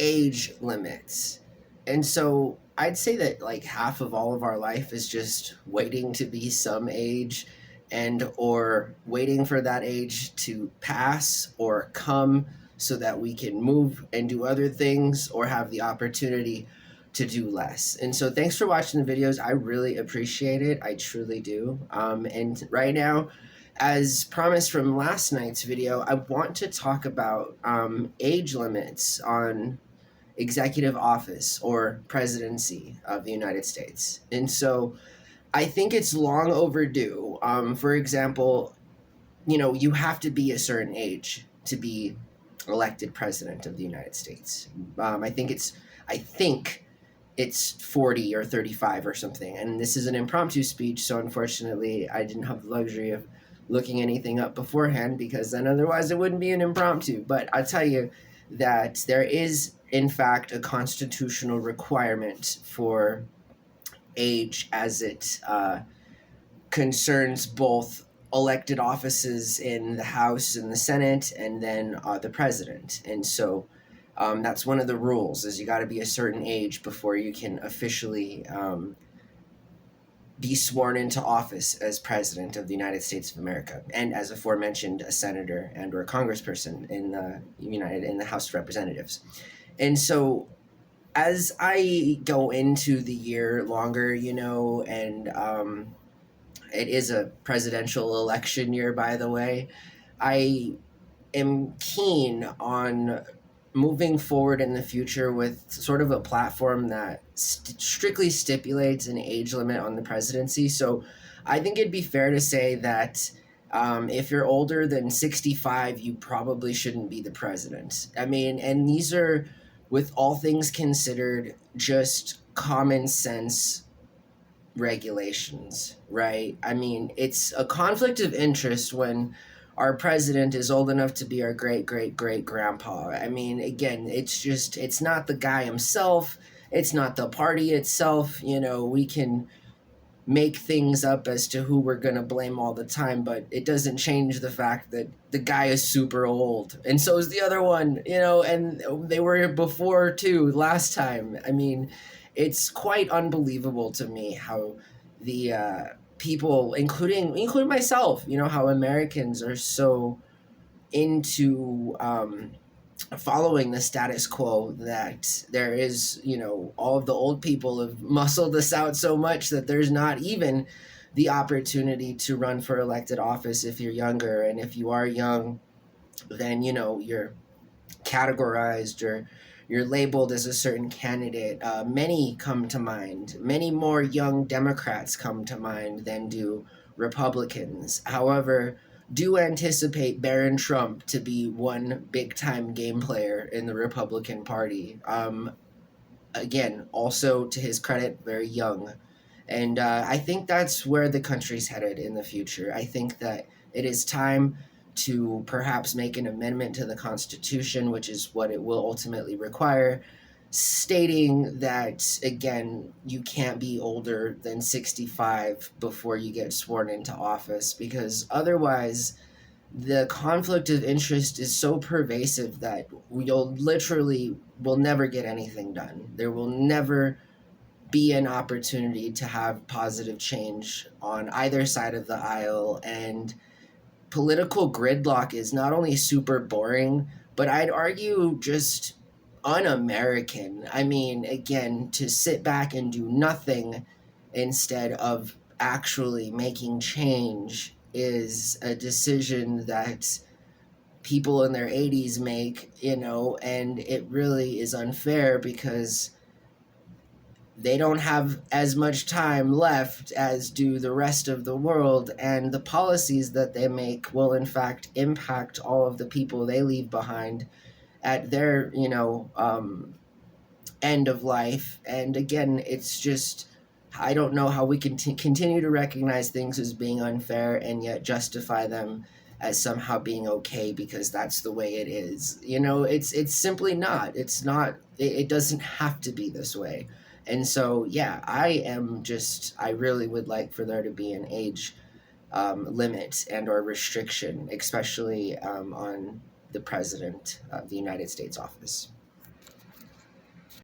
age limits. And so I'd say that like half of all of our life is just waiting to be some age and or waiting for that age to pass or come so that we can move and do other things or have the opportunity to do less. And so thanks for watching the videos. I really appreciate it. I truly do. And right now, as promised from last night's video, I want to talk about age limits on executive office or presidency of the United States. And so I think it's long overdue. For example, you have to be a certain age to be elected president of the United States. I think it's 40 or 35 or something. And this is an impromptu speech, so unfortunately I didn't have the luxury of looking anything up beforehand, because then otherwise it wouldn't be an impromptu. But I'll tell you that there is, in fact, a constitutional requirement for age as it concerns both elected offices in the House and the Senate, and then the president. And so that's one of the rules, is you got to be a certain age before you can officially be sworn into office as president of the United States of America, and as aforementioned, a senator and or a congressperson in the House of Representatives. And so as I go into the year longer, and it is a presidential election year, by the way, I am keen on moving forward in the future with sort of a platform that strictly stipulates an age limit on the presidency. So I think it'd be fair to say that if you're older than 65, you probably shouldn't be the president. I mean, and these are, with all things considered, just common sense regulations, right? I mean, it's a conflict of interest when our president is old enough to be our great great great grandpa. I mean, again, it's not the guy himself, it's not the party itself. We can make things up as to who we're going to blame all the time, but it doesn't change the fact that the guy is super old, and so is the other one, and they were before too last time. I mean, it's quite unbelievable to me how the people, including myself, how Americans are so into following the status quo, that there is, all of the old people have muscled this out so much that there's not even the opportunity to run for elected office if you're younger. And if you are young, then, you're categorized, or you're labeled as a certain candidate. Many come to mind. Many more young Democrats come to mind than do Republicans. However, do anticipate Barron Trump to be one big-time game player in the Republican Party. Again, also to his credit, very young. And I think that's where the country's headed in the future. I think that it is time to perhaps make an amendment to the Constitution, which is what it will ultimately require, stating that, again, you can't be older than 65 before you get sworn into office, because otherwise the conflict of interest is so pervasive that will never get anything done. There will never be an opportunity to have positive change on either side of the aisle. And political gridlock is not only super boring, but I'd argue just un-American. I mean, again, to sit back and do nothing instead of actually making change is a decision that people in their 80s make, and it really is unfair, because they don't have as much time left as do the rest of the world, and the policies that they make will in fact impact all of the people they leave behind at their end of life. And again, it's just, I don't know how we can continue to recognize things as being unfair and yet justify them as somehow being okay because that's the way it is. It's simply not. It's not. It doesn't have to be this way. And so, yeah, I really would like for there to be an age limit and or restriction, especially on the president of the United States office.